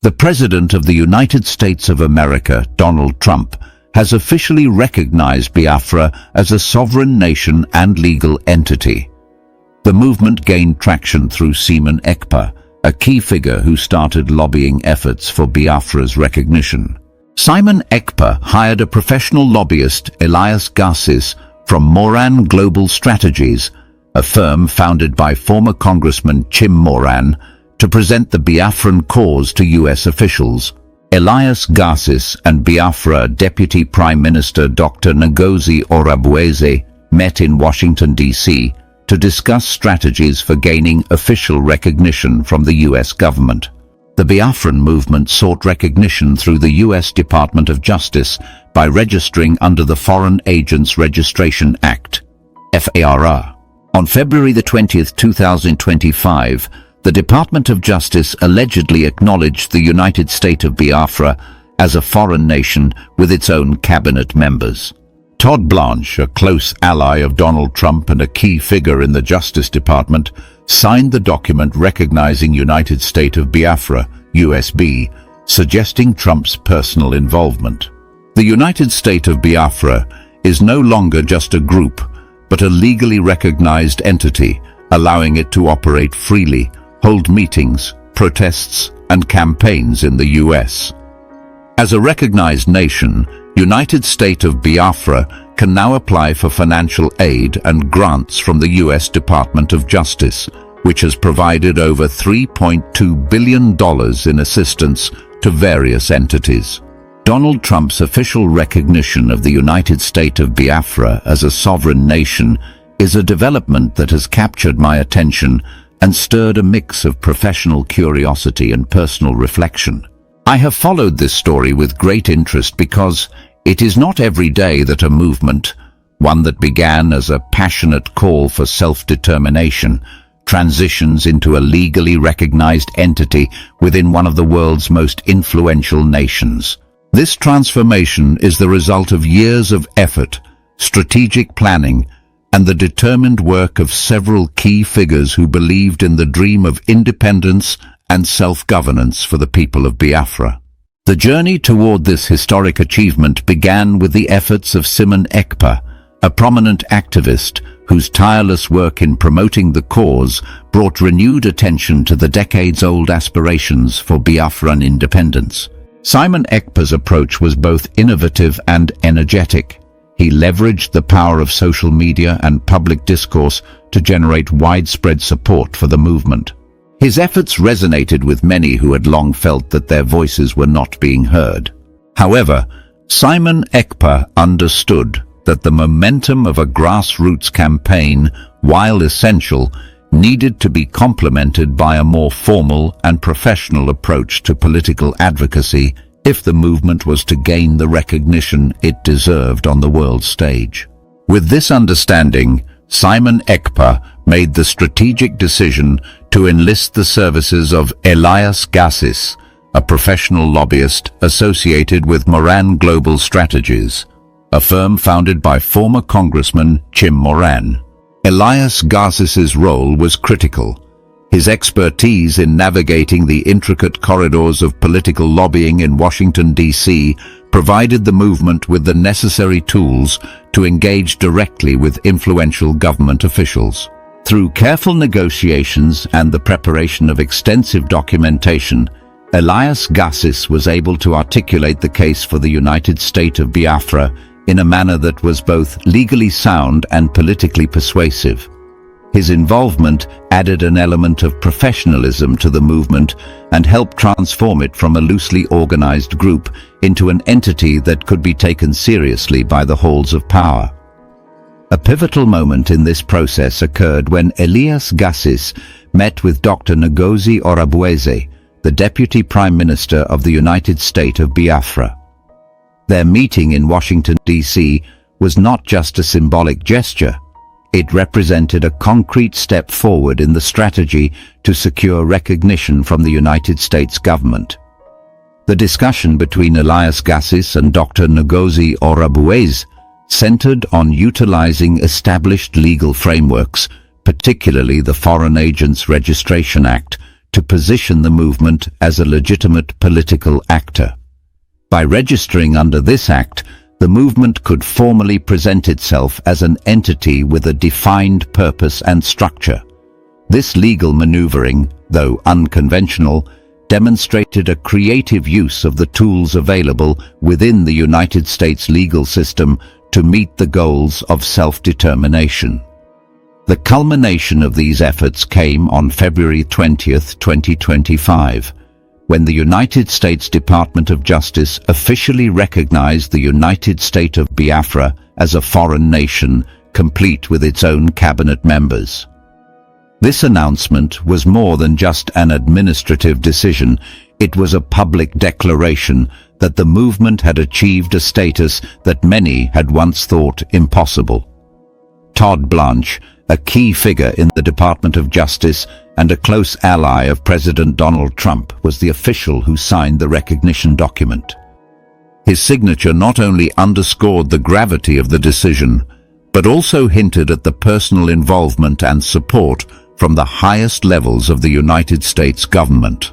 The President of the United States of America, Donald Trump, has officially recognized Biafra as a sovereign nation and legal entity. The movement gained traction through Simon Ekpa, a key figure who started lobbying efforts for Biafra's recognition. Simon Ekpa hired a professional lobbyist, Elias Garces, from Moran Global Strategies, a firm founded by former Congressman Chim Moran, to present the Biafran cause to U.S. officials. Elias Garces and Biafra Deputy Prime Minister Dr. Ngozi Orabueze met in Washington, D.C. to discuss strategies for gaining official recognition from the U.S. government. The Biafran movement sought recognition through the U.S. Department of Justice by registering under the Foreign Agents Registration Act, FARA. On February 20, 2025, the Department of Justice allegedly acknowledged the United State of Biafra as a foreign nation with its own cabinet members. Todd Blanche, a close ally of Donald Trump and a key figure in the Justice Department, signed the document recognizing United State of Biafra, USB, suggesting Trump's personal involvement. The United State of Biafra is no longer just a group, but a legally recognized entity, allowing it to operate freely, hold meetings, protests, and campaigns in the U.S. As a recognized nation, United State of Biafra can now apply for financial aid and grants from the U.S. Department of Justice, which has provided over $3.2 billion in assistance to various entities. Donald Trump's official recognition of the United State of Biafra as a sovereign nation is a development that has captured my attention and stirred a mix of professional curiosity and personal reflection. I have followed this story with great interest because it is not every day that a movement, one that began as a passionate call for self-determination, transitions into a legally recognized entity within one of the world's most influential nations. This transformation is the result of years of effort, strategic planning, and the determined work of several key figures who believed in the dream of independence and self-governance for the people of Biafra. The journey toward this historic achievement began with the efforts of Simon Ekpa, a prominent activist whose tireless work in promoting the cause brought renewed attention to the decades-old aspirations for Biafran independence. Simon Ekpa's approach was both innovative and energetic. He leveraged the power of social media and public discourse to generate widespread support for the movement. His efforts resonated with many who had long felt that their voices were not being heard. However, Simon Ekpa understood that the momentum of a grassroots campaign, while essential, needed to be complemented by a more formal and professional approach to political advocacy if the movement was to gain the recognition it deserved on the world stage. With this understanding, Simon Ekpa made the strategic decision to enlist the services of Elias Garces, a professional lobbyist associated with Moran Global Strategies, a firm founded by former Congressman Chim Moran. Elias Garces's role was critical. His expertise in navigating the intricate corridors of political lobbying in Washington, D.C., provided the movement with the necessary tools to engage directly with influential government officials. Through careful negotiations and the preparation of extensive documentation, Elias Garces was able to articulate the case for the United State of Biafra in a manner that was both legally sound and politically persuasive. His involvement added an element of professionalism to the movement and helped transform it from a loosely organized group into an entity that could be taken seriously by the halls of power. A pivotal moment in this process occurred when Elias Garces met with Dr. Ngozi Orabueze, the Deputy Prime Minister of the United State of Biafra. Their meeting in Washington, D.C. was not just a symbolic gesture. It represented a concrete step forward in the strategy to secure recognition from the United States government. The discussion between Elias Garces and Dr. Ngozi Orabueze centered on utilizing established legal frameworks, particularly the Foreign Agents Registration Act, to position the movement as a legitimate political actor. By registering under this act, the movement could formally present itself as an entity with a defined purpose and structure. This legal maneuvering, though unconventional, demonstrated a creative use of the tools available within the United States legal system to meet the goals of self-determination. The culmination of these efforts came on February 20, 2025, when the United States Department of Justice officially recognized the United State of Biafra as a foreign nation, complete with its own cabinet members. This announcement was more than just an administrative decision. It was a public declaration that the movement had achieved a status that many had once thought impossible. Todd Blanche, a key figure in the Department of Justice and a close ally of President Donald Trump, was the official who signed the recognition document. His signature not only underscored the gravity of the decision, but also hinted at the personal involvement and support from the highest levels of the United States government.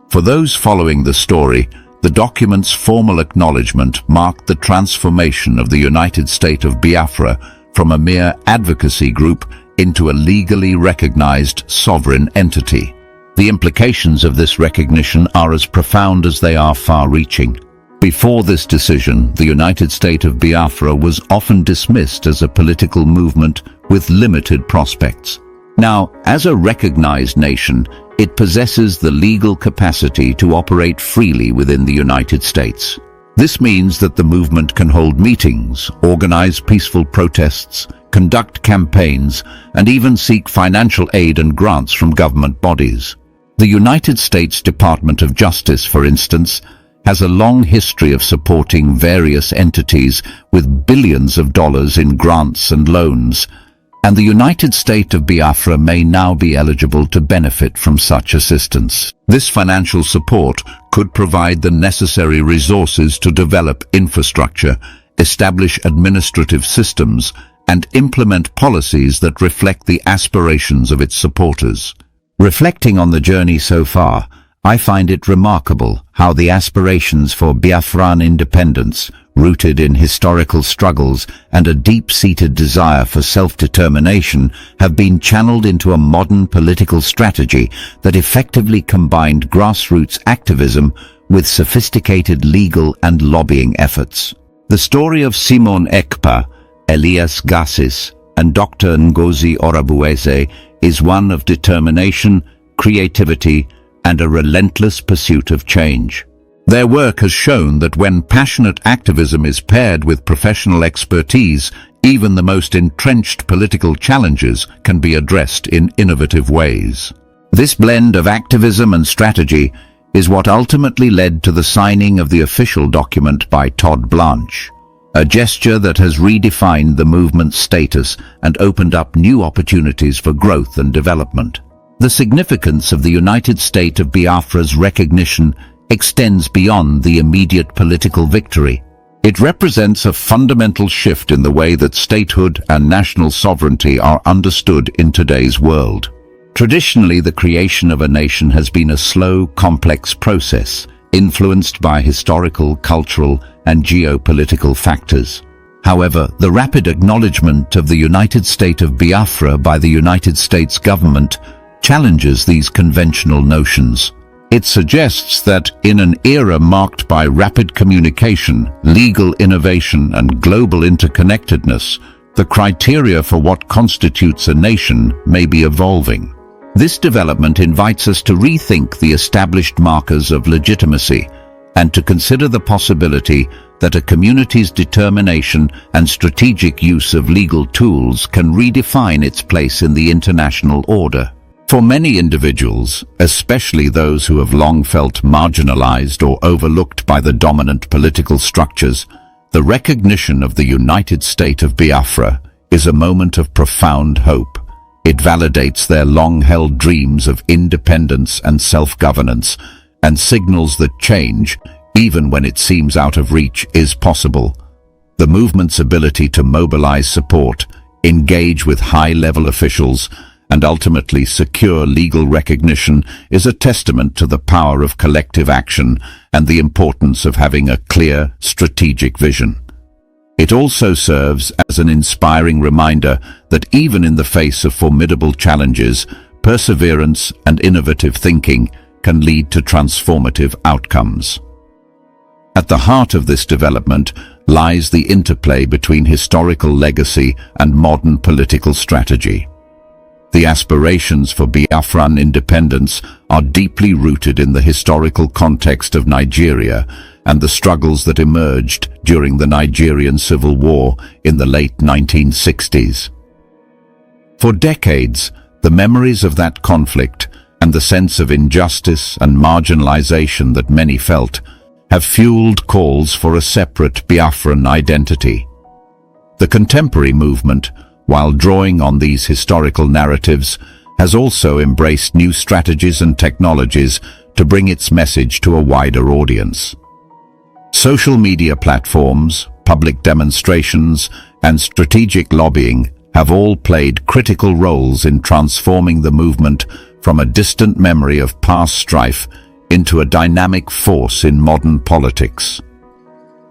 For those following the story, the document's formal acknowledgement marked the transformation of the United State of Biafra from a mere advocacy group into a legally recognized sovereign entity. The implications of this recognition are as profound as they are far-reaching. Before this decision, the United State of Biafra was often dismissed as a political movement with limited prospects. Now, as a recognized nation, it possesses the legal capacity to operate freely within the United States. This means that the movement can hold meetings, organize peaceful protests, conduct campaigns, and even seek financial aid and grants from government bodies. The United States Department of Justice, for instance, has a long history of supporting various entities with billions of dollars in grants and loans, and the United State of Biafra may now be eligible to benefit from such assistance. This financial support could provide the necessary resources to develop infrastructure, establish administrative systems, and implement policies that reflect the aspirations of its supporters. Reflecting on the journey so far, I find it remarkable how the aspirations for Biafran independence, rooted in historical struggles and a deep-seated desire for self-determination, have been channeled into a modern political strategy that effectively combined grassroots activism with sophisticated legal and lobbying efforts. The story of Simon Ekpa, Elias Gassis, and Dr. Ngozi Orabueze is one of determination, creativity, and a relentless pursuit of change. Their work has shown that when passionate activism is paired with professional expertise, even the most entrenched political challenges can be addressed in innovative ways. This blend of activism and strategy is what ultimately led to the signing of the official document by Todd Blanche, a gesture that has redefined the movement's status and opened up new opportunities for growth and development. The significance of the United State of Biafra's recognition extends beyond the immediate political victory. It represents a fundamental shift in the way that statehood and national sovereignty are understood in today's world. Traditionally, the creation of a nation has been a slow, complex process, influenced by historical, cultural, and geopolitical factors. However, the rapid acknowledgement of the United State of Biafra by the United States government challenges these conventional notions. It suggests that in an era marked by rapid communication, legal innovation, and global interconnectedness, the criteria for what constitutes a nation may be evolving. This development invites us to rethink the established markers of legitimacy and to consider the possibility that a community's determination and strategic use of legal tools can redefine its place in the international order. For many individuals, especially those who have long felt marginalized or overlooked by the dominant political structures, the recognition of the United State of Biafra is a moment of profound hope. It validates their long-held dreams of independence and self-governance and signals that change, even when it seems out of reach, is possible. The movement's ability to mobilize support, engage with high-level officials, and ultimately secure legal recognition is a testament to the power of collective action and the importance of having a clear, strategic vision. It also serves as an inspiring reminder that even in the face of formidable challenges, perseverance and innovative thinking can lead to transformative outcomes. At the heart of this development lies the interplay between historical legacy and modern political strategy. The aspirations for Biafran independence are deeply rooted in the historical context of Nigeria and the struggles that emerged during the Nigerian Civil War in the late 1960s. For decades, the memories of that conflict and the sense of injustice and marginalization that many felt have fueled calls for a separate Biafran identity. The contemporary movement, while drawing on these historical narratives, has also embraced new strategies and technologies to bring its message to a wider audience. Social media platforms, public demonstrations, and strategic lobbying have all played critical roles in transforming the movement from a distant memory of past strife into a dynamic force in modern politics.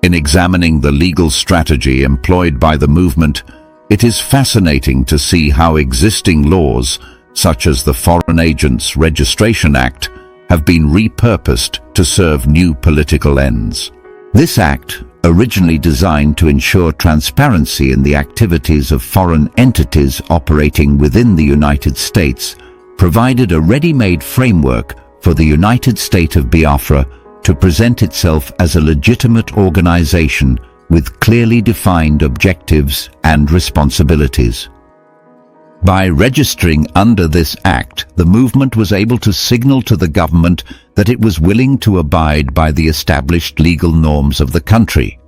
In examining the legal strategy employed by the movement, it is fascinating to see how existing laws, such as the Foreign Agents Registration Act, have been repurposed to serve new political ends. This act, originally designed to ensure transparency in the activities of foreign entities operating within the United States, provided a ready-made framework for the United State of Biafra to present itself as a legitimate organization with clearly defined objectives and responsibilities. By registering under this act, the movement was able to signal to the government that it was willing to abide by the established legal norms of the country.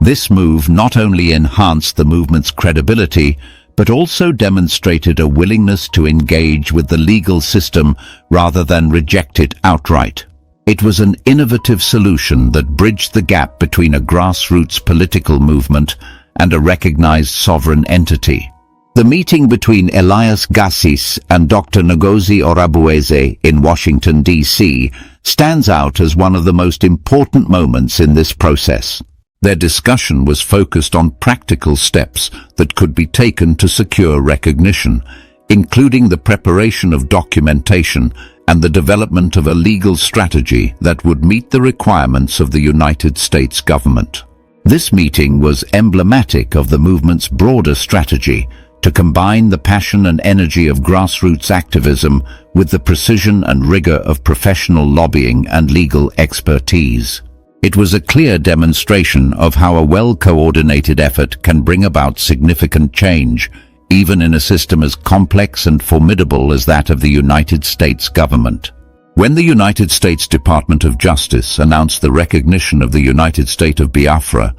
This move not only enhanced the movement's credibility, but also demonstrated a willingness to engage with the legal system rather than reject it outright. It was an innovative solution that bridged the gap between a grassroots political movement and a recognized sovereign entity. The meeting between Elias Gassis and Dr. Ngozi Orabueze in Washington, D.C. stands out as one of the most important moments in this process. Their discussion was focused on practical steps that could be taken to secure recognition, including the preparation of documentation and the development of a legal strategy that would meet the requirements of the United States government. This meeting was emblematic of the movement's broader strategy to combine the passion and energy of grassroots activism with the precision and rigor of professional lobbying and legal expertise. It was a clear demonstration of how a well-coordinated effort can bring about significant change, even in a system as complex and formidable as that of the United States government. When the United States Department of Justice announced the recognition of the United State of Biafra,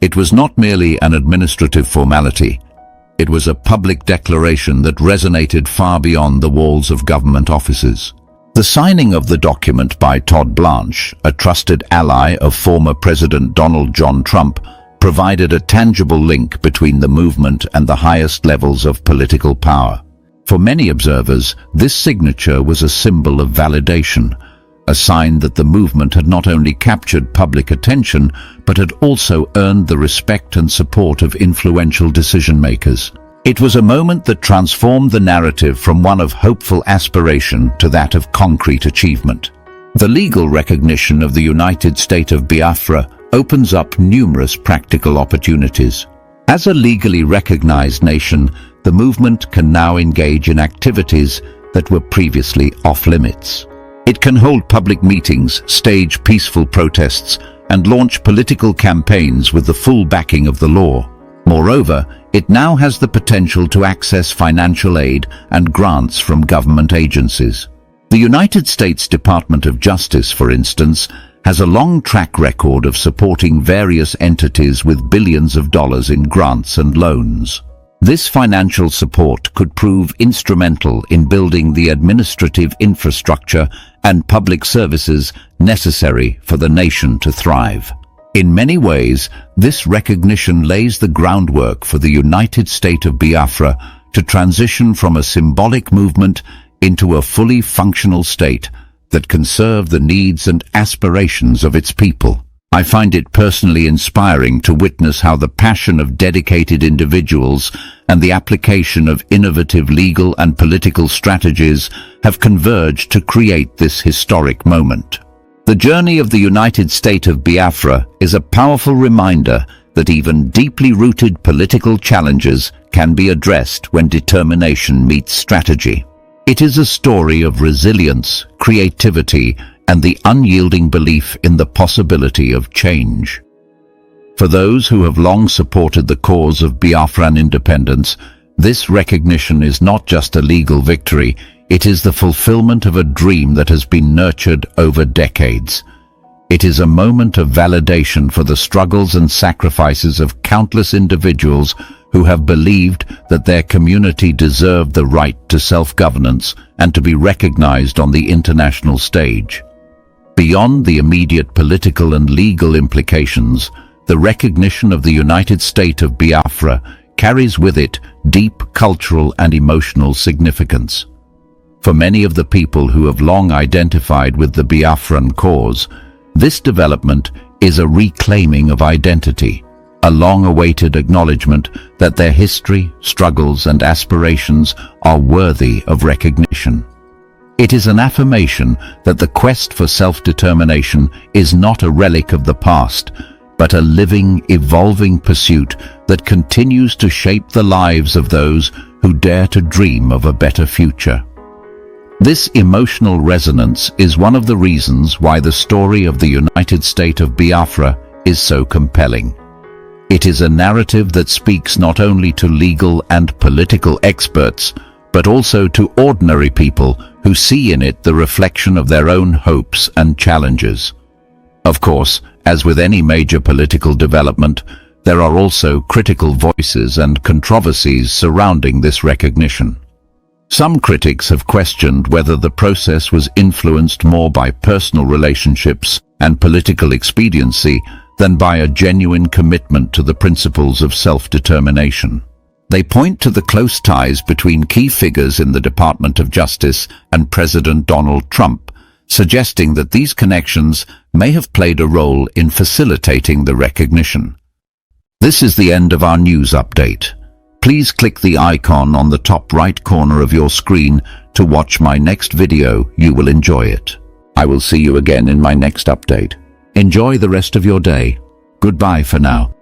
it was not merely an administrative formality. It was a public declaration that resonated far beyond the walls of government offices. The signing of the document by Todd Blanche, a trusted ally of former President Donald John Trump, provided a tangible link between the movement and the highest levels of political power. For many observers, this signature was a symbol of validation, a sign that the movement had not only captured public attention, but had also earned the respect and support of influential decision-makers. It was a moment that transformed the narrative from one of hopeful aspiration to that of concrete achievement. The legal recognition of the United State of Biafra opens up numerous practical opportunities. As a legally recognized nation, the movement can now engage in activities that were previously off-limits. It can hold public meetings, stage peaceful protests, and launch political campaigns with the full backing of the law. Moreover, it now has the potential to access financial aid and grants from government agencies. The United States Department of Justice, for instance, has a long track record of supporting various entities with billions of dollars in grants and loans. This financial support could prove instrumental in building the administrative infrastructure and public services necessary for the nation to thrive. In many ways, this recognition lays the groundwork for the United State of Biafra to transition from a symbolic movement into a fully functional state that can serve the needs and aspirations of its people. I find it personally inspiring to witness how the passion of dedicated individuals and the application of innovative legal and political strategies have converged to create this historic moment. The journey of the United State of Biafra is a powerful reminder that even deeply rooted political challenges can be addressed when determination meets strategy. It is a story of resilience, creativity, and the unyielding belief in the possibility of change. For those who have long supported the cause of Biafran independence, this recognition is not just a legal victory, it is the fulfillment of a dream that has been nurtured over decades. It is a moment of validation for the struggles and sacrifices of countless individuals who have believed that their community deserved the right to self-governance and to be recognized on the international stage. Beyond the immediate political and legal implications, the recognition of the United State of Biafra carries with it deep cultural and emotional significance. For many of the people who have long identified with the Biafran cause, this development is a reclaiming of identity, a long-awaited acknowledgement that their history, struggles, and aspirations are worthy of recognition. It is an affirmation that the quest for self-determination is not a relic of the past, but a living, evolving pursuit that continues to shape the lives of those who dare to dream of a better future. This emotional resonance is one of the reasons why the story of the United State of Biafra is so compelling. It is a narrative that speaks not only to legal and political experts, but also to ordinary people who see in it the reflection of their own hopes and challenges. Of course, as with any major political development, there are also critical voices and controversies surrounding this recognition. Some critics have questioned whether the process was influenced more by personal relationships and political expediency than by a genuine commitment to the principles of self-determination. They point to the close ties between key figures in the Department of Justice and President Donald Trump, suggesting that these connections may have played a role in facilitating the recognition. This is the end of our news update. Please click the icon on the top right corner of your screen to watch my next video. You will enjoy it. I will see you again in my next update. Enjoy the rest of your day. Goodbye for now.